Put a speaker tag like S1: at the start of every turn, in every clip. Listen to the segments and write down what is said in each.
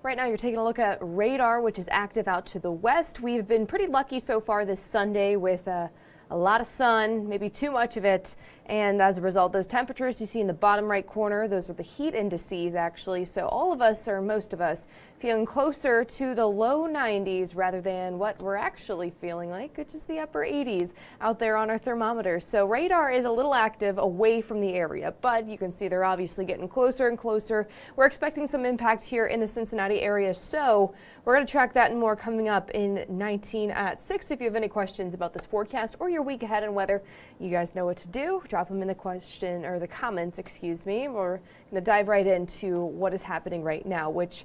S1: Right now you're taking a look at radar, which is active out to the west. We've been pretty lucky so far this Sunday with a lot of sun, maybe too much of it, and as a result, those temperatures you see in the bottom right corner, those are the heat indices actually. So all of us, or most of us, feeling closer to the low 90s rather than what we're actually feeling like, which is the upper 80s out there on our thermometers. So radar is a little active away from the area, but you can see they're obviously getting closer and closer. We're expecting some impact here in the Cincinnati area, so we're going to track that and more coming up in 19 at 6. If you have any questions about this forecast or your week ahead and weather, you guys know what to do. Drop them in the question or the comments, excuse me. We're going to dive right into what is happening right now, which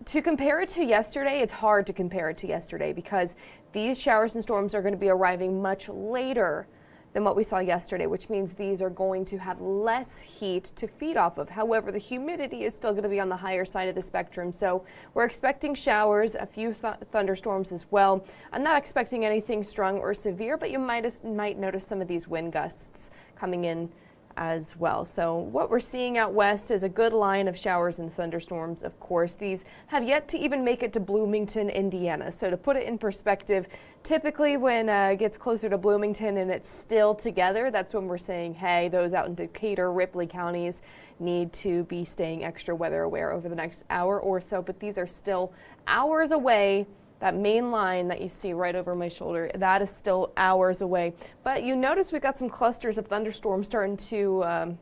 S1: to compare it to yesterday, it's hard to compare it to yesterday because these showers and storms are going to be arriving much later than what we saw yesterday, which means these are going to have less heat to feed off of. However, the humidity is still going to be on the higher side of the spectrum, so we're expecting showers, a few thunderstorms as well. I'm not expecting anything strong or severe, but you might notice some of these wind gusts coming in as well. So what we're seeing out west is a good line of showers and thunderstorms. Of course, these have yet to even make it to Bloomington, Indiana. So to put it in perspective, typically when it gets closer to Bloomington and it's still together, that's when we're saying, hey, those out in Decatur, Ripley counties need to be staying extra weather aware over the next hour or so. But these are still hours away. That main line that you see right over my shoulder, that is still hours away. But you notice we've got some clusters of thunderstorms starting to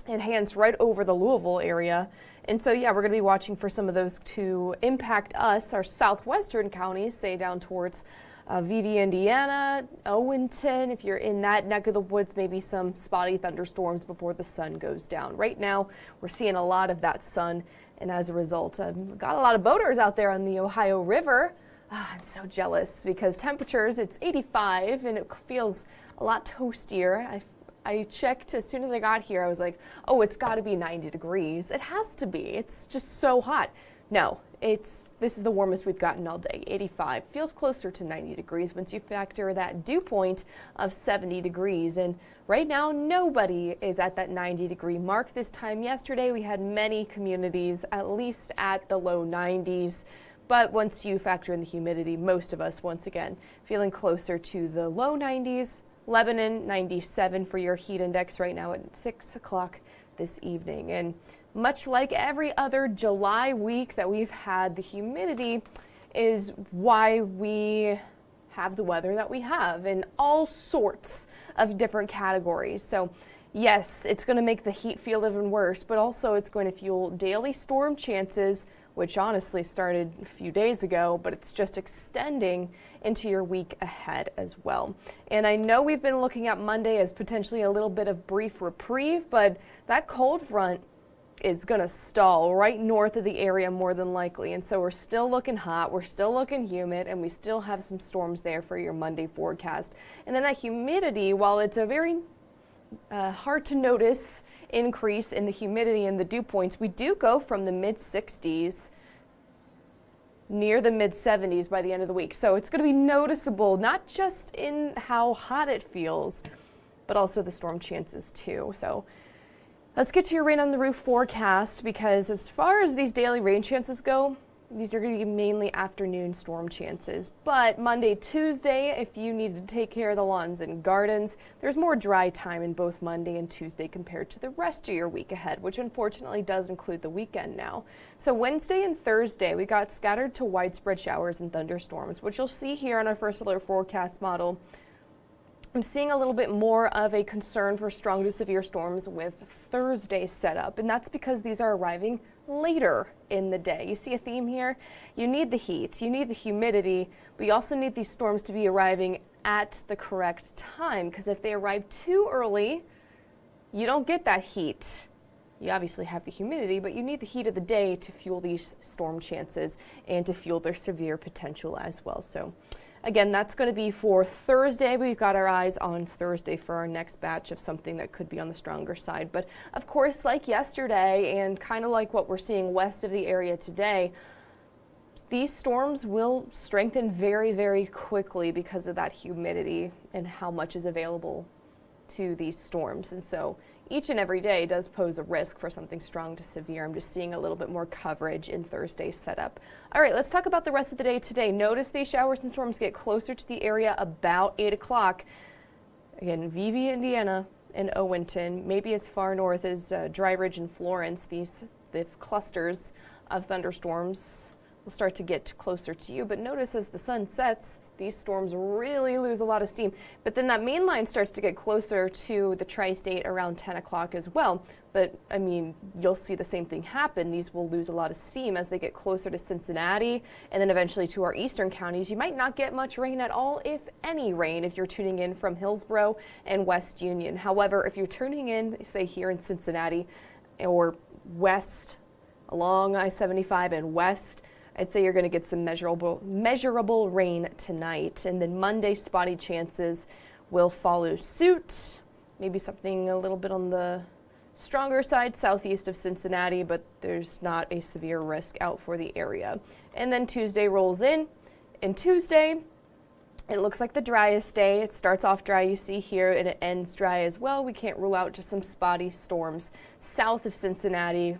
S1: enhance right over the Louisville area. And so, yeah, we're going to be watching for some of those to impact us, our southwestern counties, say down towards VV, Indiana, Owenton. If you're in that neck of the woods, maybe some spotty thunderstorms before the sun goes down. Right now, we're seeing a lot of that sun. And as a result, I've got a lot of boaters out there on the Ohio River. I'm so jealous because temperatures, it's 85 and it feels a lot toastier. I checked as soon as I got here. I was like, oh, it's got to be 90 degrees. It has to be. It's just so hot. No, this is the warmest we've gotten all day, 85. Feels closer to 90 degrees once you factor that dew point of 70 degrees. And right now, nobody is at that 90-degree mark. This time yesterday, we had many communities at least at the low 90s. But once you factor in the humidity, most of us, once again, feeling closer to the low 90s. Lebanon, 97 for your heat index right now at 6 o'clock this evening. And much like every other July week that we've had, the humidity is why we have the weather that we have in all sorts of different categories. So yes, it's going to make the heat feel even worse, but also it's going to fuel daily storm chances, which honestly started a few days ago, but it's just extending into your week ahead as well. And I know we've been looking at Monday as potentially a little bit of brief reprieve, but that cold front is going to stall right north of the area more than likely. And so we're still looking hot, we're still looking humid, and we still have some storms there for your Monday forecast. And then that humidity, while it's a very hard to notice increase in the humidity and the dew points, we do go from the mid 60s near the mid 70s by the end of the week. So it's going to be noticeable, not just in how hot it feels, but also the storm chances too. So let's get to your rain on the roof forecast, because as far as these daily rain chances go, these are going to be mainly afternoon storm chances. But Monday, Tuesday, if you need to take care of the lawns and gardens, there's more dry time in both Monday and Tuesday compared to the rest of your week ahead, which unfortunately does include the weekend now. So Wednesday and Thursday, we got scattered to widespread showers and thunderstorms, which you'll see here on our first alert forecast model. I'm seeing a little bit more of a concern for strong to severe storms with Thursday's setup, and that's because these are arriving later in the day. You see a theme here? You need the heat, you need the humidity, but you also need these storms to be arriving at the correct time, because if they arrive too early, you don't get that heat. You obviously have the humidity, but you need the heat of the day to fuel these storm chances and to fuel their severe potential as well. So again, that's going to be for Thursday. We've got our eyes on Thursday for our next batch of something that could be on the stronger side. But of course, like yesterday and kind of like what we're seeing west of the area today, these storms will strengthen very, very quickly because of that humidity and how much is available to these storms. And so each and every day does pose a risk for something strong to severe. I'm just seeing a little bit more coverage in Thursday's setup. All right, let's talk about the rest of the day today. Notice these showers and storms get closer to the area about 8 o'clock. Again, Vevey, Indiana, and Owenton, maybe as far north as Dry Ridge and Florence. The clusters of thunderstorms will start to get closer to you. But notice as the sun sets, these storms really lose a lot of steam. But then that main line starts to get closer to the tri-state around 10 o'clock as well. But I mean, you'll see the same thing happen. These will lose a lot of steam as they get closer to Cincinnati and then eventually to our eastern counties. You might not get much rain at all, if any rain, if you're tuning in from Hillsborough and West Union. However, if you're tuning in, say here in Cincinnati or west along I-75 and west, I'd say you're going to get some measurable rain tonight. And then Monday, spotty chances will follow suit. Maybe something a little bit on the stronger side southeast of Cincinnati, but there's not a severe risk out for the area. And then Tuesday rolls in. And Tuesday, it looks like the driest day. It starts off dry, you see here, and it ends dry as well. We can't rule out just some spotty storms south of Cincinnati.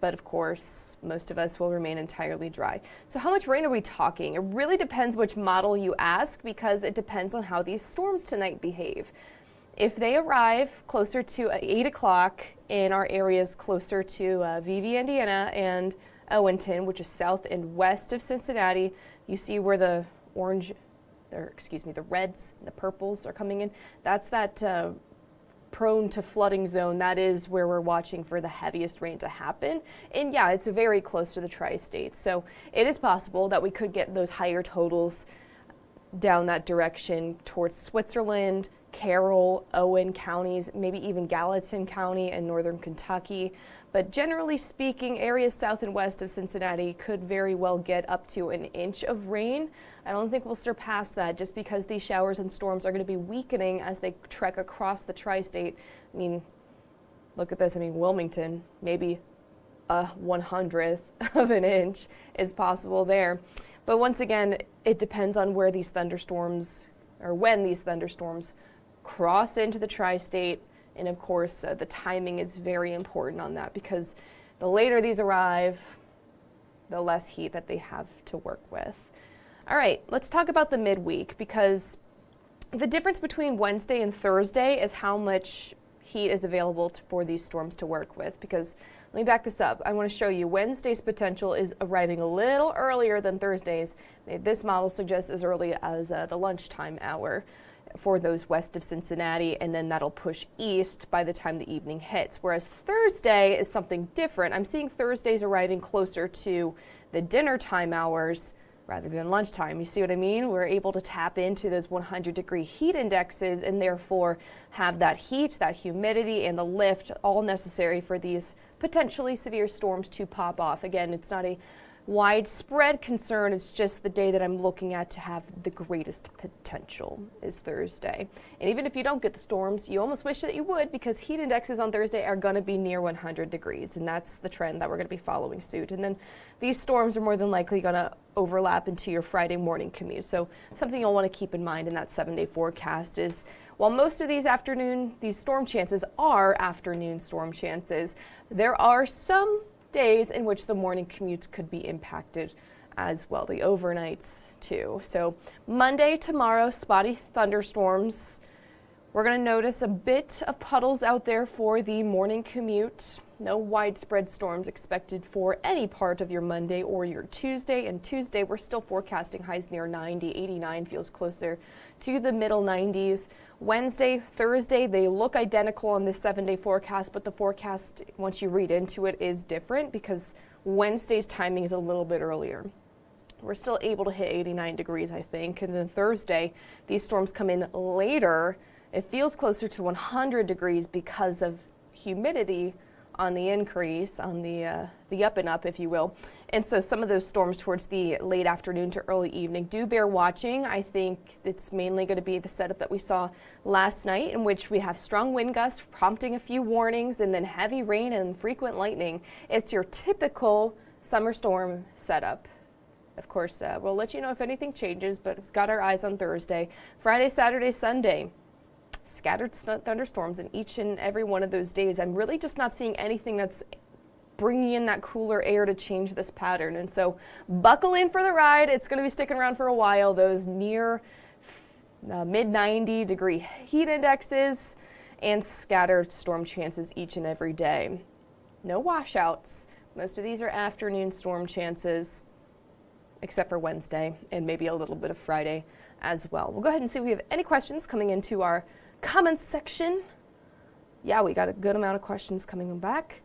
S1: But of course, most of us will remain entirely dry. So how much rain are we talking? It really depends which model you ask, because it depends on how these storms tonight behave. If they arrive closer to 8 o'clock in our areas closer to Vevey, Indiana, and Owenton, which is south and west of Cincinnati, you see where the the reds and the purples are coming in. That's that prone to flooding zone. That is where we're watching for the heaviest rain to happen. And yeah, it's very close to the tri-state. So it is possible that we could get those higher totals down that direction towards Switzerland, Carroll, Owen counties, maybe even Gallatin County and northern Kentucky. But generally speaking, areas south and west of Cincinnati could very well get up to an inch of rain. I don't think we'll surpass that, just because these showers and storms are going to be weakening as they trek across the tri-state. I mean, look at this. I mean, Wilmington, maybe a 100th of an inch is possible there. But once again, it depends on where these thunderstorms, or when these thunderstorms cross into the tri-state. And of course, the timing is very important on that, because the later these arrive, the less heat that they have to work with. All right, let's talk about the midweek, because the difference between Wednesday and Thursday is how much heat is available for these storms to work with. Because let me back this up. I want to show you Wednesday's potential is arriving a little earlier than Thursday's. This model suggests as early as the lunchtime hour for those west of Cincinnati, and then that'll push east by the time the evening hits. Whereas Thursday is something different. I'm seeing Thursdays arriving closer to the dinner time hours rather than lunchtime. You see what I mean? We're able to tap into those 100-degree heat indexes and therefore have that heat, that humidity, and the lift all necessary for these potentially severe storms to pop off. Again, it's not a widespread concern. It's just the day that I'm looking at to have the greatest potential is Thursday. And even if you don't get the storms, you almost wish that you would, because heat indexes on Thursday are going to be near 100 degrees, and that's the trend that we're going to be following suit. And then these storms are more than likely going to overlap into your Friday morning commute. So something you'll want to keep in mind in that 7-day forecast is, while most of these storm chances are afternoon storm chances, there are some days in which the morning commutes could be impacted as well, the overnights too. So Monday, tomorrow, spotty thunderstorms. We're going to notice a bit of puddles out there for the morning commute. No widespread storms expected for any part of your Monday or your Tuesday. And Tuesday, we're still forecasting highs near 90, 89 feels closer to the middle 90s. Wednesday, Thursday, they look identical on this 7-day forecast, but the forecast, once you read into it, is different, because Wednesday's timing is a little bit earlier. We're still able to hit 89 degrees, I think. And then Thursday, these storms come in later. It feels closer to 100 degrees because of humidity on the increase, on the up and up, if you will. And so some of those storms towards the late afternoon to early evening do bear watching. I think it's mainly going to be the setup that we saw last night, in which we have strong wind gusts prompting a few warnings, and then heavy rain and frequent lightning. It's your typical summer storm setup. Of course, we'll let you know if anything changes, but we've got our eyes on Thursday. Friday, Saturday, Sunday. Scattered thunderstorms in each and every one of those days. I'm really just not seeing anything that's bringing in that cooler air to change this pattern. And so buckle in for the ride. It's going to be sticking around for a while. Those near mid 90 degree heat indexes and scattered storm chances each and every day. No washouts. Most of these are afternoon storm chances, except for Wednesday and maybe a little bit of Friday as well. We'll go ahead and see if we have any questions coming into our comments section. Yeah, we got a good amount of questions coming back.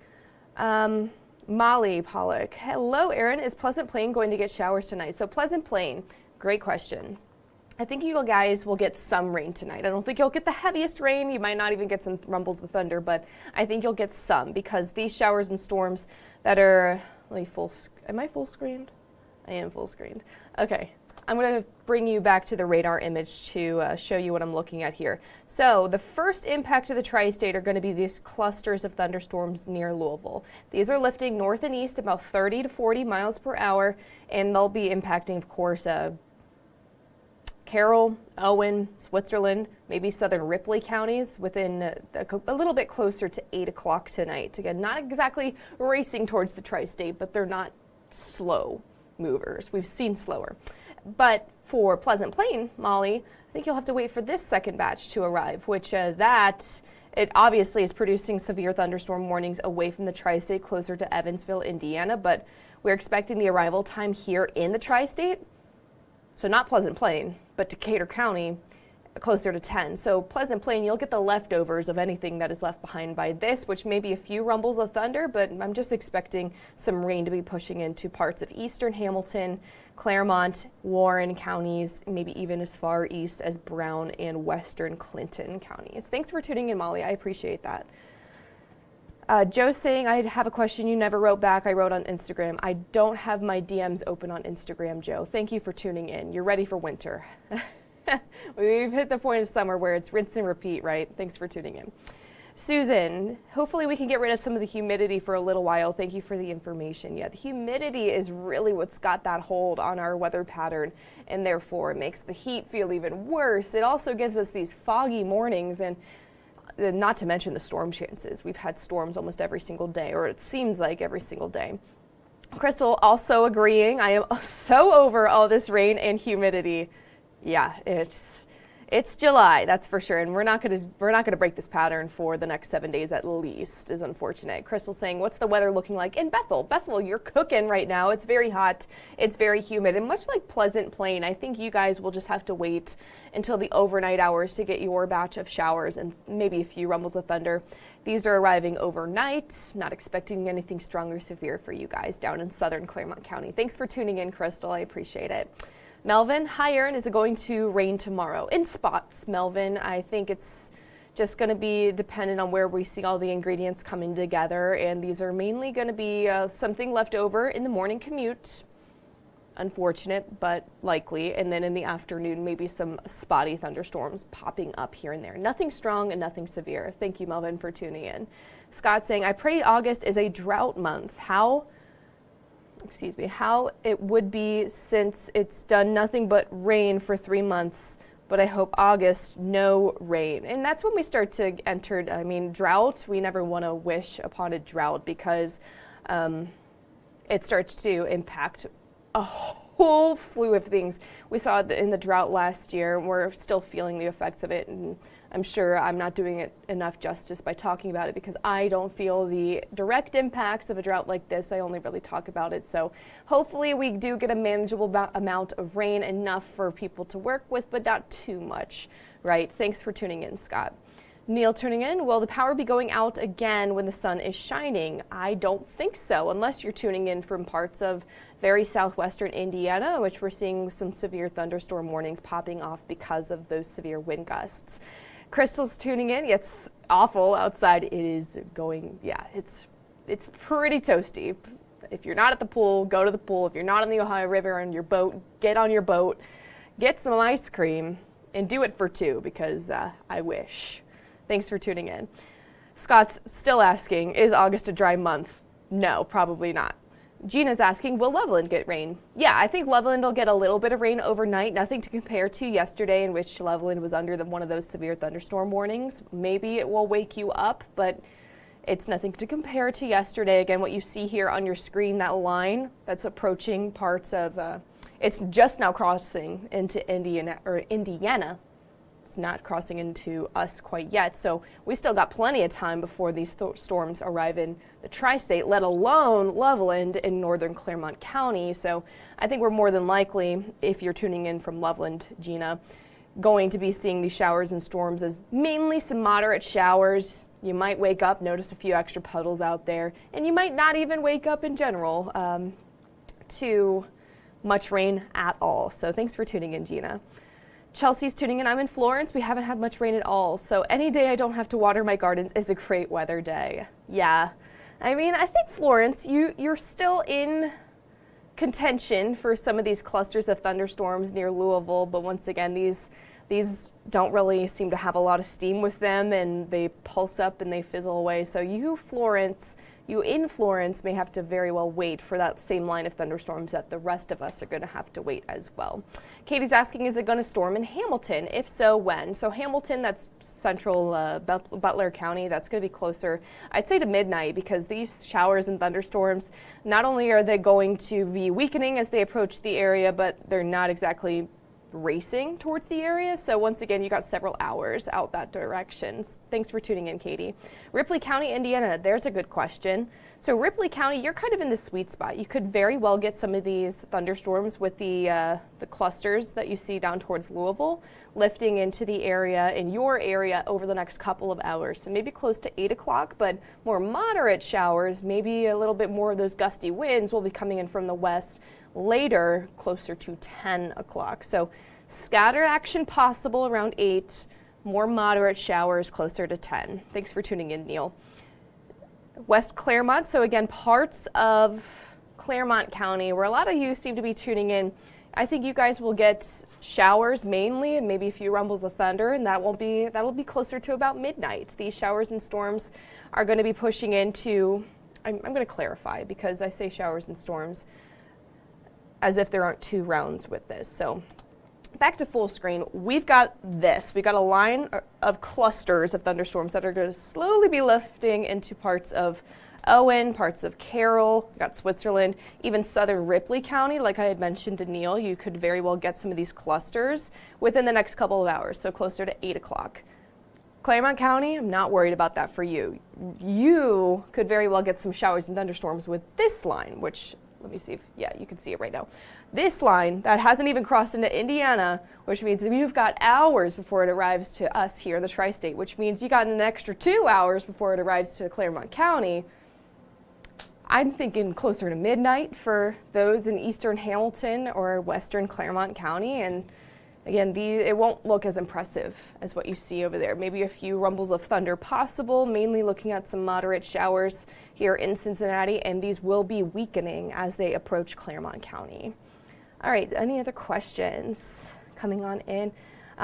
S1: Molly Pollock. Hello, Erin. Is Pleasant Plain going to get showers tonight? So Pleasant Plain, great question. I think you guys will get some rain tonight. I don't think you'll get the heaviest rain. You might not even get some rumbles of thunder, but I think you'll get some because these showers and storms that are, am I full screened? I am full screened. Okay. I'm going to bring you back to the radar image to show you what I'm looking at here. So the first impact of the tri-state are going to be these clusters of thunderstorms near Louisville. These are lifting north and east about 30 to 40 miles per hour, and they'll be impacting, of course, Carroll, Owen, Switzerland, maybe southern Ripley counties within a little bit closer to 8 o'clock tonight. Again, not exactly racing towards the tri-state, but they're not slow movers. We've seen slower. But for Pleasant Plain, Molly, I think you'll have to wait for this second batch to arrive, which it obviously is producing severe thunderstorm warnings away from the tri-state closer to Evansville, Indiana, but we're expecting the arrival time here in the tri-state, so not Pleasant Plain, but Decatur County, closer to 10. So Pleasant Plain, you'll get the leftovers of anything that is left behind by this, which may be a few rumbles of thunder, but I'm just expecting some rain to be pushing into parts of eastern Hamilton, Claremont, Warren counties, maybe even as far east as Brown and western Clinton counties. Thanks for tuning in, Molly. I appreciate that. Joe's saying, I have a question you never wrote back. I wrote on Instagram. I don't have my DMs open on Instagram, Joe. Thank you for tuning in. You're ready for winter. We've hit the point of summer where it's rinse and repeat, right? Thanks for tuning in. Susan, hopefully we can get rid of some of the humidity for a little while. Thank you for the information. Yeah, the humidity is really what's got that hold on our weather pattern, and therefore it makes the heat feel even worse. It also gives us these foggy mornings, and not to mention the storm chances. We've had storms almost every single day, or it seems like every single day. Crystal also agreeing. I am so over all this rain and humidity. Yeah, it's July, that's for sure, and we're not gonna break this pattern for the next 7 days at least. Is unfortunate. Crystal saying, what's the weather looking like in Bethel? Bethel, you're cooking right now. It's very hot. It's very humid, and much like Pleasant Plain, I think you guys will just have to wait until the overnight hours to get your batch of showers and maybe a few rumbles of thunder. These are arriving overnight. Not expecting anything strong or severe for you guys down in southern Claremont County. Thanks for tuning in, Crystal. I appreciate it. Melvin, hi Erin, is it going to rain tomorrow? In spots, Melvin. I think it's just going to be dependent on where we see all the ingredients coming together, and these are mainly going to be something left over in the morning commute. Unfortunate, but likely. And then in the afternoon, maybe some spotty thunderstorms popping up here and there. Nothing strong and nothing severe. Thank you, Melvin, for tuning in. Scott saying, I pray August is a drought month. How it would be since it's done nothing but rain for 3 months, but I hope August, no rain. And that's when we start to enter, drought. We never want to wish upon a drought because it starts to impact a whole slew of things. We saw it in the drought last year. We're still feeling the effects of it, and I'm sure I'm not doing it enough justice by talking about it because I don't feel the direct impacts of a drought like this. I only really talk about it. So hopefully we do get a manageable amount of rain, enough for people to work with, but not too much, right? Thanks for tuning in, Scott. Neil tuning in, will the power be going out again when the sun is shining? I don't think so, unless you're tuning in from parts of very southwestern Indiana, which we're seeing some severe thunderstorm warnings popping off because of those severe wind gusts. Crystal's tuning in. It's awful outside. It is going, it's pretty toasty. If you're not at the pool, go to the pool. If you're not on the Ohio River on your boat, get on your boat, get some ice cream, and do it for two because I wish. Thanks for tuning in. Scott's still asking, is August a dry month? No, probably not. Gina's asking, will Loveland get rain? Yeah, I think Loveland will get a little bit of rain overnight. Nothing to compare to yesterday, in which Loveland was under one of those severe thunderstorm warnings. Maybe it will wake you up, but it's nothing to compare to yesterday. Again, what you see here on your screen, that line that's approaching parts of, it's just now crossing into Indiana. It's not crossing into us quite yet, so we still got plenty of time before these storms arrive in the tri-state, let alone Loveland in northern Claremont County. So I think we're more than likely, if you're tuning in from Loveland, Gina, going to be seeing these showers and storms as mainly some moderate showers. You might wake up, notice a few extra puddles out there, and you might not even wake up in general to much rain at all. So thanks for tuning in, Gina. Chelsea's tuning in. I'm in Florence. We haven't had much rain at all. So any day I don't have to water my gardens is a great weather day. Yeah. I mean, I think Florence, you're still in contention for some of these clusters of thunderstorms near Louisville. But once again, these don't really seem to have a lot of steam with them, and they pulse up and they fizzle away. So you in Florence may have to very well wait for that same line of thunderstorms that the rest of us are going to have to wait as well. Katie's asking, is it going to storm in Hamilton? If so, when? So Hamilton, that's central Butler County. That's going to be closer, I'd say, to midnight, because these showers and thunderstorms, not only are they going to be weakening as they approach the area, but they're not exactly racing towards the area. So once again, you got several hours out that direction. Thanks for tuning in, Katie. Ripley County, Indiana, there's a good question. So Ripley County, you're kind of in the sweet spot. You could very well get some of these thunderstorms with the clusters that you see down towards Louisville lifting into the area, in your area, over the next couple of hours. So maybe close to 8 o'clock, but more moderate showers, maybe a little bit more of those gusty winds will be coming in from the west later, closer to 10 o'clock. So scattered action possible around 8, more moderate showers closer to 10. Thanks for tuning in, Neil. West Claremont, so again, parts of Claremont County, where a lot of you seem to be tuning in. I think you guys will get showers mainly, and maybe a few rumbles of thunder, and that'll be closer to about midnight. These showers and storms are going to be pushing into, I'm going to clarify, because I say showers and storms as if there aren't two rounds with this. So back to full screen, we've got this. We've got a line of clusters of thunderstorms that are going to slowly be lifting into parts of Owen, parts of Carroll, we've got Switzerland, even southern Ripley County. Like I had mentioned to Neil, you could very well get some of these clusters within the next couple of hours, so closer to 8 o'clock. Claremont County, I'm not worried about that for you. You could very well get some showers and thunderstorms with this line, which, let me see if, yeah, you can see it right now. This line that hasn't even crossed into Indiana, which means you've got hours before it arrives to us here in the tri-state, which means you got an extra 2 hours before it arrives to Claremont County. I'm thinking closer to midnight for those in eastern Hamilton or western Claremont County. And again, it won't look as impressive as what you see over there. Maybe a few rumbles of thunder possible, mainly looking at some moderate showers here in Cincinnati, and these will be weakening as they approach Claremont County. All right, any other questions coming on in?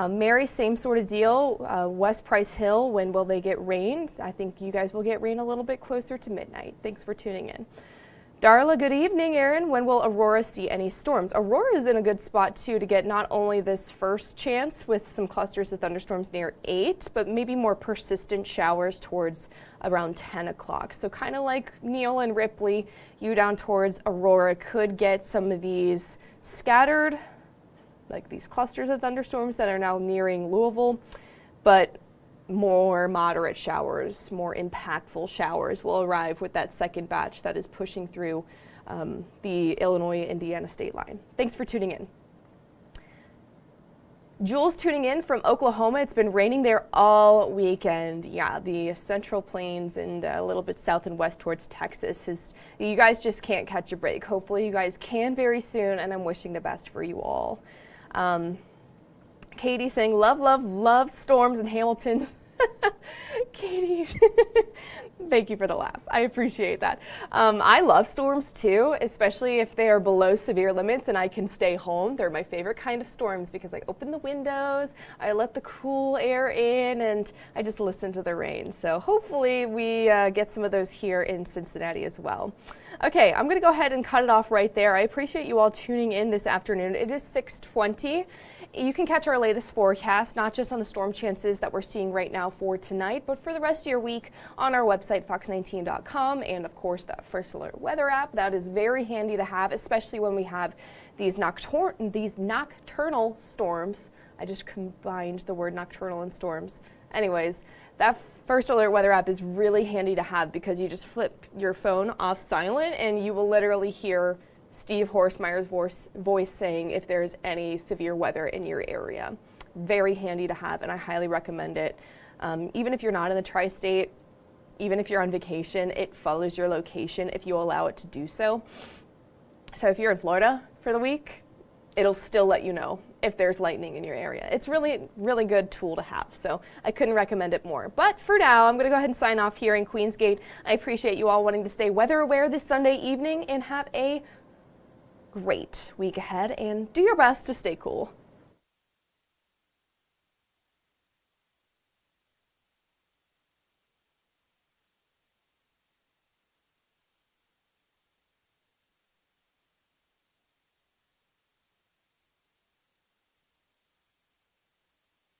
S1: Mary, same sort of deal. West Price Hill, when will they get rain? I think you guys will get rain a little bit closer to midnight. Thanks for tuning in. Darla, good evening, Erin. When will Aurora see any storms? Aurora is in a good spot, too, to get not only this first chance with some clusters of thunderstorms near 8, but maybe more persistent showers towards around 10 o'clock. So kind of like Neil and Ripley, you down towards Aurora could get some of these scattered, like these clusters of thunderstorms that are now nearing Louisville, but more moderate showers, more impactful showers will arrive with that second batch that is pushing through the Illinois-Indiana state line. Thanks for tuning in. Jules tuning in from Oklahoma. It's been raining there all weekend. Yeah, the Central Plains and a little bit south and west towards Texas. You guys just can't catch a break. Hopefully you guys can very soon, and I'm wishing the best for you all. Katie saying, love, love, love storms in Hamilton. Katie. Thank you for the laugh. I appreciate that. I love storms too, especially if they are below severe limits and I can stay home. They're my favorite kind of storms because I open the windows, I let the cool air in, and I just listen to the rain. So hopefully we get some of those here in Cincinnati as well. Okay, I'm going to go ahead and cut it off right there. I appreciate you all tuning in this afternoon. It is 6:20. You can catch our latest forecast, not just on the storm chances that we're seeing right now for tonight, but for the rest of your week on our website, fox19.com, and of course that First Alert weather app. That is very handy to have, especially when we have these nocturnal storms. I just combined the word nocturnal and storms. Anyways, that First Alert weather app is really handy to have because you just flip your phone off silent and you will literally hear Steve Horsemeyer's voice saying if there's any severe weather in your area. Very handy to have, and I highly recommend it. Even if you're not in the tri-state, even if you're on vacation, it follows your location if you allow it to do so. So if you're in Florida for the week, it'll still let you know if there's lightning in your area. It's really, really good tool to have, so I couldn't recommend it more. But for now, I'm going to go ahead and sign off here in Queensgate. I appreciate you all wanting to stay weather aware this Sunday evening and have a great week ahead, and do your best to stay cool.